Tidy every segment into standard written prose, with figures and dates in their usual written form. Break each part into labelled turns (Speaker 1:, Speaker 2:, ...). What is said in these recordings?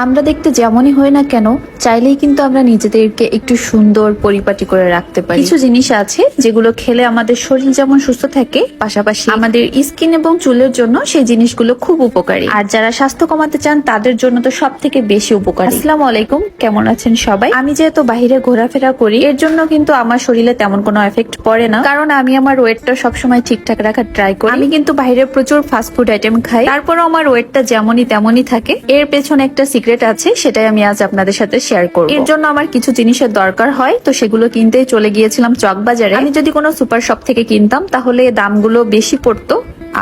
Speaker 1: আমরা দেখতে যেমনই হই না কেন, চাইলেই কিন্তু আমরা নিজেদেরকে একটু সুন্দর পরিপাটি করে রাখতে পারি। কিছু জিনিস আছে যেগুলো খেলে আমাদের শরীর যেমন সুস্থ থাকে, পাশাপাশি আমাদের স্কিন এবং চুলের জন্য সেই জিনিসগুলো খুব উপকারী। আর যারা স্বাস্থ্য কমাতে চান তাদের জন্য তো সব থেকে বেশি উপকারী। আসসালামু আলাইকুম, কেমন আছেন সবাই? আমি যেহেতু বাহিরে ঘোরাফেরা করি, এর জন্য কিন্তু আমার শরীরে তেমন কোনো এফেক্ট পড়ে না, কারণ আমি আমার ওয়েটটা সবসময় ঠিকঠাক রাখার ট্রাই করি। আমি কিন্তু বাইরে প্রচুর ফাস্ট ফুড আইটেম খাই, তারপরও আমার ওয়েটটা যেমনই তেমনই থাকে। এর পেছনে একটা সিক্রেট আছে, সেটাই আমি আজ আপনাদের সাথে শেয়ার করব। এর জন্য আমার কিছু জিনিসের দরকার হয়, তো সেগুলো কিনতেই চলে গিয়েছিলাম চকবাজারে। আমি যদি কোনো সুপার শপ থেকে কিনতাম তাহলে দামগুলো বেশি পড়তো,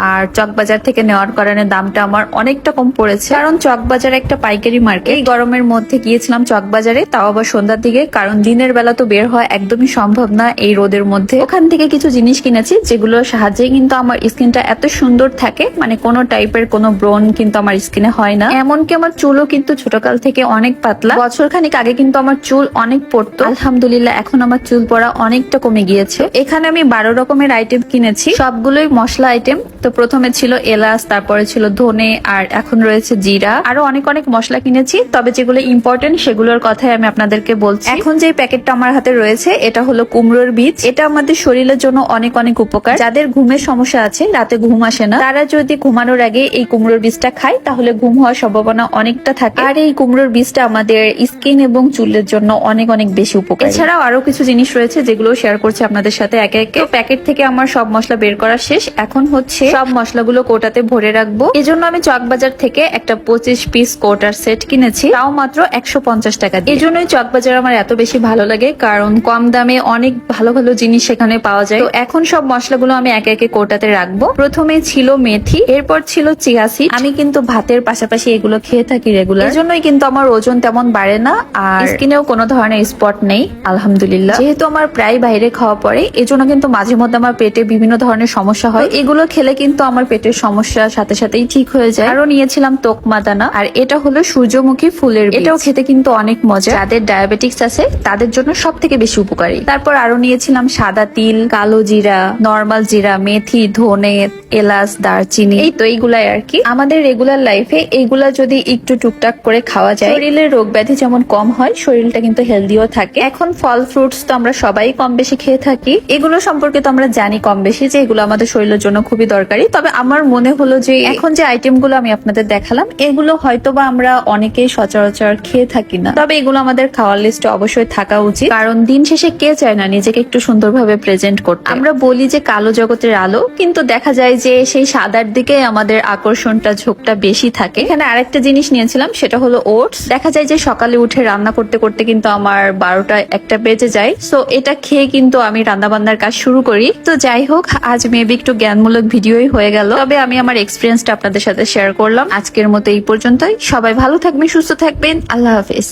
Speaker 1: আর চকবাজার থেকে নেওয়ার কারণে দামটা আমার অনেকটা কম পড়েছে, কারণ চকবাজার একটা পাইকারি মার্কেট। এই গরমের মধ্যে গিয়েছিলাম চকবাজারে, তাও আবার সন্ধ্যার দিকে, কারণ দিনের বেলা তো বের হওয়া একদমই সম্ভব না এই রোদের মধ্যে। ওখান থেকে কিছু জিনিস কিনেছি যেগুলোর সাহায্যে কিন্তু আমার স্কিনটা এত সুন্দর থাকে, মানে কোনো টাইপের কোনো ব্রণ কিন্তু আমার স্কিনে হয় না। এমনকি আমার চুলও কিন্তু ছোটকাল থেকে অনেক পাতলা। বছর খানিক আগে কিন্তু আমার চুল অনেক পড়তো, আলহামদুলিল্লাহ এখন আমার চুল পড়া অনেকটা কমে গিয়েছে। এখানে আমি 12 রকমের আইটেম কিনেছি, সবগুলোই মশলা আইটেম। তো প্রথমে ছিল এলাচ, তারপরে ছিল ধনে, আর এখন রয়েছে জিরা। আরো অনেক অনেক মশলা কিনেছি, তবে যেগুলো ইম্পর্টেন্ট সেগুলোর কথাই আমি আপনাদেরকে বলছি। এখন যে প্যাকেটটা আমার হাতে রয়েছে এটা হলো কুমড়োর বীজ। এটা আমাদের শরীরের জন্য অনেক অনেক উপকার। যাদের ঘুমের সমস্যা আছে, রাতে ঘুম আসে না, তারা যদি ঘুমানোর আগে এই কুমড়োর বীজটা খায় তাহলে ঘুম হওয়ার সম্ভাবনা অনেকটা থাকে। আর এই কুমড়োর বীজটা আমাদের স্কিন এবং চুলের জন্য অনেক অনেক বেশি উপকার। এছাড়াও আরো কিছু জিনিস রয়েছে যেগুলো শেয়ার করছি আপনাদের সাথে একে একে। প্যাকেট থেকে আমার সব মশলা বের করা শেষ, এখন হচ্ছে সব মশলাগুলো কোটাতে ভরে রাখবো। এজন্য আমি চকবাজার থেকে একটা 25 পিস কোটার সেট কিনেছি, তাও মাত্র 150 টাকা দিয়ে। এই জন্যই চকবাজার আমার এত বেশি ভালো লাগে, কারণ কম দামে অনেক ভালো ভালো জিনিস সেখানে পাওয়া যায়। তো এখন সব মশলাগুলো আমি একে একে কোটাতে রাখবো। প্রথমে ছিল মেথি, এরপর ছিল চিয়া সিড। আমি কিন্তু ভাতের পাশাপাশি এগুলো খেয়ে থাকি রেগুলার, এজন্যই কিন্তু আমার ওজন তেমন বাড়ে না, আর স্কিনেও কোনো ধরনের স্পট নেই আলহামদুলিল্লাহ। যেহেতু আমার প্রায় বাইরে খাওয়া পড়ে, এজন্য কিন্তু মাঝে মধ্যে আমার পেটে বিভিন্ন ধরনের সমস্যা হয়। এগুলো খেলে কিন্তু আমার পেটের সমস্যার সাথে সাথেই ঠিক হয়ে যায়। আরো নিয়েছিলাম তোকমা দানা, আর এটা হলো সূর্যমুখী ফুলের বীজ। এটাও খেতে কিন্তু অনেক মজা। যাদের ডায়াবেটিক্স আছে তাদের জন্য সব থেকে বেশি উপকারী। তারপর আরো নিয়েছিলাম সাদা তিল, কালো জিরা, নর্মাল জিরা, মেথি, ধনে, এলাচ, দারচিনি। এই তো এইগুলাই আর কি। আমাদের রেগুলার লাইফে এইগুলা যদি একটু টুকটাক করে খাওয়া যায়, শরীরের রোগ ব্যাধি যেমন কম হয়, শরীরটা কিন্তু হেলদিও থাকে। এখন ফল ফ্রুটস তো আমরা সবাই কম বেশি খেয়ে থাকি, এগুলো সম্পর্কে তো আমরা জানি কম বেশি যে এগুলো আমাদের শরীরের জন্য খুবই দরকারি। তবে আমার মনে হলো যে এখন যে আইটেম গুলো আমি আপনাদের দেখালাম, এগুলো হয়তোবা আমরা অনেকেই সচরাচর খেয়ে থাকি না, তবে এগুলো আমাদের খাওয়ার লিস্টে অবশ্যই থাকা উচিত, কারণ দিন শেষে কে চায় না নিজেকে একটু সুন্দরভাবে প্রেজেন্ট করতে। আমরা বলি যে কালো জগতের আলো, কিন্তু দেখা যায় যে সেই সাদার দিকে আমাদের আকর্ষণটা, ঝোঁকটা বেশি থাকে। এখানে আরেকটা জিনিস নিয়েছিলাম, সেটা হলো ওটস। দেখা যায় যে সকালে উঠে রান্না করতে করতে কিন্তু আমার 12টা 1টা বেজে যায়, সো এটা খেয়ে কিন্তু আমি রান্না বান্নার কাজ শুরু করি। তো যাই হোক, আজ মেবি একটু জ্ঞানমূলক ভিডিওই হয়ে গেল, তবে আমি আমার এক্সপিরিয়েন্সটা আপনাদের সাথে শেয়ার করলাম। আজকের মতো এই পর্যন্তই। সবাই ভালো থাকবেন, সুস্থ থাকবেন, আল্লাহ হাফেজ।